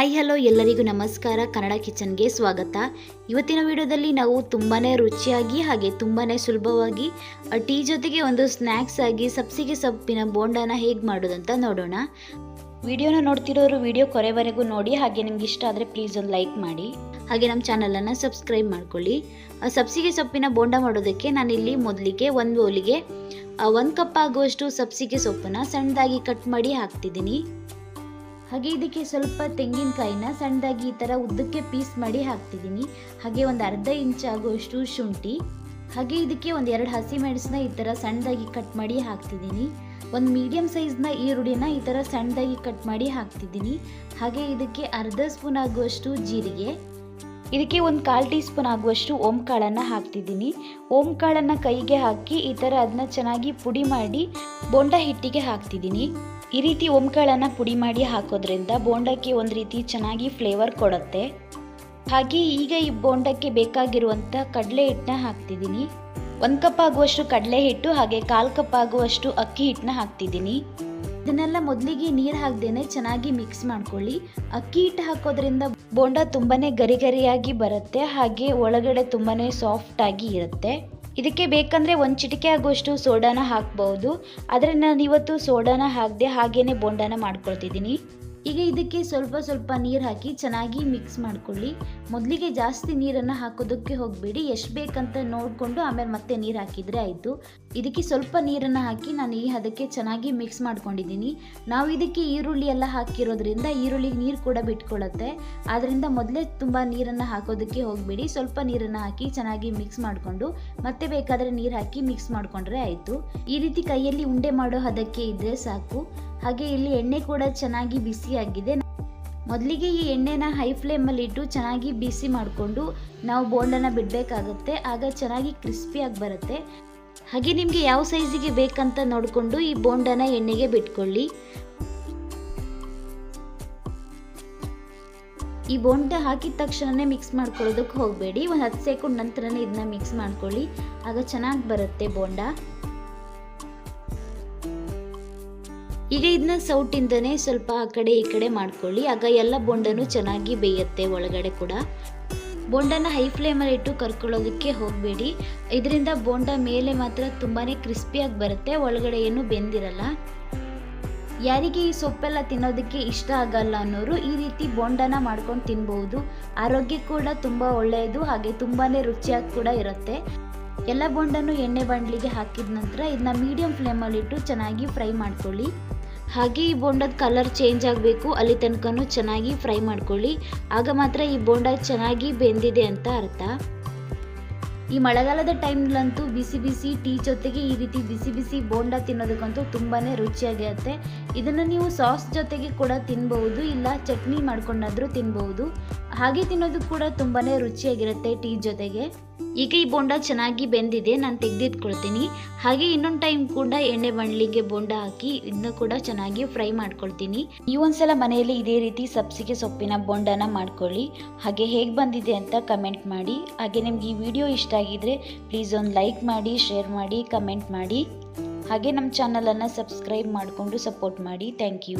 Hi hello ಎಲ್ಲರಿಗೂ ನಮಸ್ಕಾರ. ಕನ್ನಡ ಕಿಚನ್ಗೆ ಸ್ವಾಗತ. ಇವತ್ತಿನ ವಿಡಿಯೋದಲ್ಲಿ ನಾವು ತುಂಬಾ ರುಚಿಯಾಗಿ ಹಾಗೆ ತುಂಬಾ ಸುಲಭವಾಗಿ ಟೀ ಜೊತೆಗೆ ಒಂದು ಸ್ನ್ಯಾಕ್ಸ್ ಆಗಿ ಸಬ್ಸಿಗೆ ಸೊಪ್ಪಿನ ಬೋಂಡಾನ ಹೇಗೆ ಮಾಡೋದಂತ ನೋಡೋಣ. ವಿಡಿಯೋನ ನೋಡ್ತಿರೋರು ವಿಡಿಯೋ ಕೊನೆವರೆಗೂ ನೋಡಿ. ಹಾಗೆ ನಿಮ್ಗೆ ಇಷ್ಟ ಆದರೆ ಪ್ಲೀಸ್ ಒಂದು ಲೈಕ್ ಮಾಡಿ, ಹಾಗೆ ನಮ್ಮ ಚಾನಲನ್ನು ಸಬ್ಸ್ಕ್ರೈಬ್ ಮಾಡ್ಕೊಳ್ಳಿ. ಸಬ್ಸಿಗೆ ಸೊಪ್ಪಿನ ಬೋಂಡ ಮಾಡೋದಕ್ಕೆ ನಾನಿಲ್ಲಿ ಮೊದಲಿಗೆ ಒಂದು ಬೌಲಿಗೆ 1 ಕಪ್ ಆಗುವಷ್ಟು ಸಬ್ಸಿಗೆ ಸೊಪ್ಪನ್ನು ಸಣ್ಣದಾಗಿ ಕಟ್ ಮಾಡಿ ಹಾಕ್ತಿದ್ದೀನಿ. ಹಾಗೆ ಇದಕ್ಕೆ ಸ್ವಲ್ಪ ತೆಂಗಿನಕಾಯಿನ ಸಣ್ಣದಾಗಿ ಈ ಥರ ಉದ್ದಕ್ಕೆ ಪೀಸ್ ಮಾಡಿ ಹಾಕ್ತಿದ್ದೀನಿ. ಹಾಗೆ ಒಂದು ಅರ್ಧ ಇಂಚ್ ಆಗುವಷ್ಟು ಶುಂಠಿ, ಹಾಗೆ ಇದಕ್ಕೆ ಒಂದು 2 ಹಸಿಮೆಣಸನ್ನ ಈ ಥರ ಸಣ್ಣದಾಗಿ ಕಟ್ ಮಾಡಿ ಹಾಕ್ತಿದ್ದೀನಿ. ಒಂದು ಮೀಡಿಯಂ ಸೈಜ್ನ ಈರುಳ್ಳಿನ ಈ ಥರ ಸಣ್ಣದಾಗಿ ಕಟ್ ಮಾಡಿ ಹಾಕ್ತಿದ್ದೀನಿ. ಹಾಗೆ ಇದಕ್ಕೆ ಅರ್ಧ ಸ್ಪೂನ್ ಆಗುವಷ್ಟು ಜೀರಿಗೆ, ಇದಕ್ಕೆ ಒಂದು 1/4 ಟೀ ಸ್ಪೂನ್ ಆಗುವಷ್ಟು ಓಂ ಕಾಳನ್ನು ಹಾಕ್ತಿದ್ದೀನಿ. ಓಂ ಕಾಳನ್ನು ಕೈಗೆ ಹಾಕಿ ಈ ಥರ ಅದನ್ನ ಚೆನ್ನಾಗಿ ಪುಡಿ ಮಾಡಿ ಬೋಂಡ ಹಿಟ್ಟಿಗೆ ಹಾಕ್ತಿದ್ದೀನಿ. ಈ ರೀತಿ ಓಂ ಕಾಳನ್ನು ಪುಡಿ ಮಾಡಿ ಹಾಕೋದ್ರಿಂದ ಬೋಂಡಕ್ಕೆ ಒಂದು ರೀತಿ ಚೆನ್ನಾಗಿ ಫ್ಲೇವರ್ ಕೊಡುತ್ತೆ. ಹಾಗೆ ಈಗ ಈ ಬೋಂಡಕ್ಕೆ ಬೇಕಾಗಿರುವಂಥ ಕಡಲೆ ಹಿಟ್ಟನ್ನ ಹಾಕ್ತಿದ್ದೀನಿ. 1 ಕಪ್ ಆಗುವಷ್ಟು ಕಡಲೆ ಹಿಟ್ಟು, ಹಾಗೆ 1/4 ಕಪ್ ಆಗುವಷ್ಟು ಅಕ್ಕಿ ಹಿಟ್ಟನ್ನ ಹಾಕ್ತಿದ್ದೀನಿ. ಇದನ್ನೆಲ್ಲ ಮೊದಲಿಗೆ ನೀರು ಹಾಕ್ದೇನೆ ಚೆನ್ನಾಗಿ ಮಿಕ್ಸ್ ಮಾಡ್ಕೊಳ್ಳಿ. ಅಕ್ಕಿ ಹಿಟ್ಟು ಹಾಕೋದ್ರಿಂದ ಬೋಂಡ ತುಂಬಾ ಗರಿ ಗರಿಯಾಗಿ ಬರುತ್ತೆ, ಹಾಗೆ ಒಳಗಡೆ ತುಂಬಾ ಸಾಫ್ಟ್ ಆಗಿ ಇರುತ್ತೆ. ಇದಕ್ಕೆ ಬೇಕಂದರೆ 1 ಚಿಟಿಕೆ ಆಗುವಷ್ಟು ಸೋಡಾನ ಹಾಕ್ಬೋದು, ಆದರೆ ನಾನು ಇವತ್ತು ಸೋಡಾನ ಹಾಕದೆ ಹಾಗೇ ಬೋಂಡಾನ ಮಾಡ್ಕೊಳ್ತಿದ್ದೀನಿ. ಈಗ ಇದಕ್ಕೆ ಸ್ವಲ್ಪ ನೀರು ಹಾಕಿ ಚೆನ್ನಾಗಿ ಮಿಕ್ಸ್ ಮಾಡ್ಕೊಳ್ಳಿ. ಮೊದಲಿಗೆ ಜಾಸ್ತಿ ನೀರನ್ನು ಹಾಕೋದಕ್ಕೆ ಹೋಗಬೇಡಿ, ಎಷ್ಟು ಬೇಕಂತ ನೋಡಿಕೊಂಡು ಆಮೇಲೆ ಮತ್ತೆ ನೀರು ಹಾಕಿದರೆ ಆಯಿತು. ಇದಕ್ಕೆ ಸ್ವಲ್ಪ ನೀರನ್ನು ಹಾಕಿ ನಾನು ಅದಕ್ಕೆ ಚೆನ್ನಾಗಿ ಮಿಕ್ಸ್ ಮಾಡ್ಕೊಂಡಿದ್ದೀನಿ. ನಾವು ಇದಕ್ಕೆ ಈರುಳ್ಳಿ ಎಲ್ಲ ಹಾಕಿರೋದ್ರಿಂದ ಈರುಳ್ಳಿಗೆ ನೀರು ಕೂಡ ಬಿಟ್ಕೊಳ್ಳುತ್ತೆ, ಆದ್ದರಿಂದ ಮೊದಲೇ ತುಂಬ ನೀರನ್ನು ಹಾಕೋದಕ್ಕೆ ಹೋಗಬೇಡಿ. ಸ್ವಲ್ಪ ನೀರನ್ನು ಹಾಕಿ ಚೆನ್ನಾಗಿ ಮಿಕ್ಸ್ ಮಾಡಿಕೊಂಡು ಮತ್ತೆ ಬೇಕಾದರೆ ನೀರು ಹಾಕಿ ಮಿಕ್ಸ್ ಮಾಡಿಕೊಂಡ್ರೆ ಆಯಿತು. ಈ ರೀತಿ ಕೈಯಲ್ಲಿ ಉಂಡೆ ಮಾಡೋ ಹದಕ್ಕೆ ಇದ್ದರೆ ಸಾಕು. ಹಾಗೆ ಇಲ್ಲಿ ಎಣ್ಣೆ ಕೂಡ ಚೆನ್ನಾಗಿ ಬಿಸಿಯಾಗಿದೆ. ಮೊದಲಿಗೆ ಈ ಎಣ್ಣೆನ ಹೈ ಫ್ಲೇಮಲ್ಲಿ ಇಟ್ಟು ಚೆನ್ನಾಗಿ ಬಿಸಿ ಮಾಡಿಕೊಂಡು ನಾವು ಬೋಂಡನ ಬಿಡಬೇಕಾಗುತ್ತೆ, ಆಗ ಚೆನ್ನಾಗಿ ಕ್ರಿಸ್ಪಿಯಾಗಿ ಬರುತ್ತೆ. ಹಾಗೆ ನಿಮಗೆ ಯಾವ ಸೈಜಿಗೆ ಬೇಕಂತ ನೋಡಿಕೊಂಡು ಈ ಬೋಂಡನ ಎಣ್ಣೆಗೆ ಬಿಟ್ಕೊಳ್ಳಿ. ಈ ಬೋಂಡ ಹಾಕಿದ ತಕ್ಷಣವೇ ಮಿಕ್ಸ್ ಮಾಡ್ಕೊಳ್ಳೋದಕ್ಕೆ ಹೋಗಬೇಡಿ, ಒಂದು 10 ಸೆಕೆಂಡ್ ನಂತರನೇ ಇದನ್ನ ಮಿಕ್ಸ್ ಮಾಡ್ಕೊಳ್ಳಿ, ಆಗ ಚೆನ್ನಾಗಿ ಬರುತ್ತೆ ಬೋಂಡ. ಈಗ ಇದನ್ನ ಸೌಟಿಂದನೇ ಸ್ವಲ್ಪ ಆ ಕಡೆ ಈ ಕಡೆ ಮಾಡ್ಕೊಳ್ಳಿ, ಆಗ ಎಲ್ಲ ಬೋಂಡನೂ ಚೆನ್ನಾಗಿ ಬೇಯುತ್ತೆ ಒಳಗಡೆ ಕೂಡ. ಬೋಂಡನ ಹೈ ಫ್ಲೇಮಲ್ಲಿ ಇಟ್ಟು ಕರ್ಕೊಳ್ಳೋದಕ್ಕೆ ಹೋಗಬೇಡಿ, ಇದರಿಂದ ಬೋಂಡ ಮೇಲೆ ಮಾತ್ರ ತುಂಬಾ ಕ್ರಿಸ್ಪಿಯಾಗಿ ಬರುತ್ತೆ, ಒಳಗಡೆ ಏನು ಬೆಂದಿರಲ್ಲ. ಯಾರಿಗೆ ಈ ಸೊಪ್ಪೆಲ್ಲ ತಿನ್ನೋದಕ್ಕೆ ಇಷ್ಟ ಆಗಲ್ಲ ಅನ್ನೋರು ಈ ರೀತಿ ಬೋಂಡನ ಮಾಡ್ಕೊಂಡು ತಿನ್ಬಹುದು. ಆರೋಗ್ಯ ಕೂಡ ತುಂಬ ಒಳ್ಳೆಯದು, ಹಾಗೆ ತುಂಬಾ ರುಚಿಯಾಗಿ ಕೂಡ ಇರುತ್ತೆ. ಎಲ್ಲ ಬೋಂಡನ್ನು ಎಣ್ಣೆ ಬಾಣಲಿಗೆ ಹಾಕಿದ ನಂತರ ಇದನ್ನ ಮೀಡಿಯಂ ಫ್ಲೇಮಲ್ಲಿ ಇಟ್ಟು ಚೆನ್ನಾಗಿ ಫ್ರೈ ಮಾಡ್ಕೊಳ್ಳಿ. ಹಾಗೆ ಈ ಬೋಂಡದ ಕಲರ್ ಚೇಂಜ್ ಆಗಬೇಕು, ಅಲ್ಲಿ ತನಕನೂ ಚೆನ್ನಾಗಿ ಫ್ರೈ ಮಾಡ್ಕೊಳ್ಳಿ, ಆಗ ಮಾತ್ರ ಈ ಬೋಂಡ ಚೆನ್ನಾಗಿ ಬೆಂದಿದೆ ಅಂತ ಅರ್ಥ. ಈ ಮಳೆಗಾಲದ ಟೈಮ್ಲಂತೂ ಬಿಸಿ ಬಿಸಿ ಟೀ ಜೊತೆಗೆ ಈ ರೀತಿ ಬಿಸಿ ಬಿಸಿ ಬೋಂಡ ತಿನ್ನೋದಕ್ಕಂತೂ ತುಂಬಾ ರುಚಿಯಾಗಿರುತ್ತೆ. ಇದನ್ನು ನೀವು ಸಾಸ್ ಜೊತೆಗೆ ಕೂಡ ತಿನ್ಬಹುದು, ಇಲ್ಲ ಚಟ್ನಿ ಮಾಡ್ಕೊಂಡಾದ್ರೂ ತಿನ್ಬಹುದು. ಹಾಗೆ ತಿನ್ನೋದು ಕೂಡ ತುಂಬಾ ರುಚಿಯಾಗಿರುತ್ತೆ ಟೀ ಜೊತೆಗೆ. ಈಗ ಈ ಬೋಂಡ ಚೆನ್ನಾಗಿ ಬೆಂದಿದೆ, ನಾನು ತೆಗೆದಿಟ್ಕೊಳ್ತೀನಿ. ಹಾಗೆ ಇನ್ನೊಂದು ಟೈಮ್ ಕೂಡ ಎಣ್ಣೆ ಬಾಣಲಿಗೆ ಬೋಂಡ ಹಾಕಿ ಇದನ್ನು ಕೂಡ ಚೆನ್ನಾಗಿ ಫ್ರೈ ಮಾಡ್ಕೊಳ್ತೀನಿ. ಈ ಒಂದ್ಸಲ ಮನೆಯಲ್ಲಿ ಇದೇ ರೀತಿ ಸಬ್ಸಿಗೆ ಸೊಪ್ಪಿನ ಬೋಂಡನ ಮಾಡ್ಕೊಳ್ಳಿ. ಹಾಗೆ ಹೇಗೆ ಬಂದಿದೆ ಅಂತ ಕಮೆಂಟ್ ಮಾಡಿ. ಹಾಗೆ ನಿಮ್ಗೆ ಈ ವಿಡಿಯೋ ಇಷ್ಟ ಆಗಿದ್ರೆ ಪ್ಲೀಸ್ ಒಂದು ಲೈಕ್ ಮಾಡಿ, ಶೇರ್ ಮಾಡಿ, ಕಮೆಂಟ್ ಮಾಡಿ. ಹಾಗೆ ನಮ್ಮ ಚಾನಲನ್ನು ಸಬ್ಸ್ಕ್ರೈಬ್ ಮಾಡಿಕೊಂಡು ಸಪೋರ್ಟ್ ಮಾಡಿ. Thank you.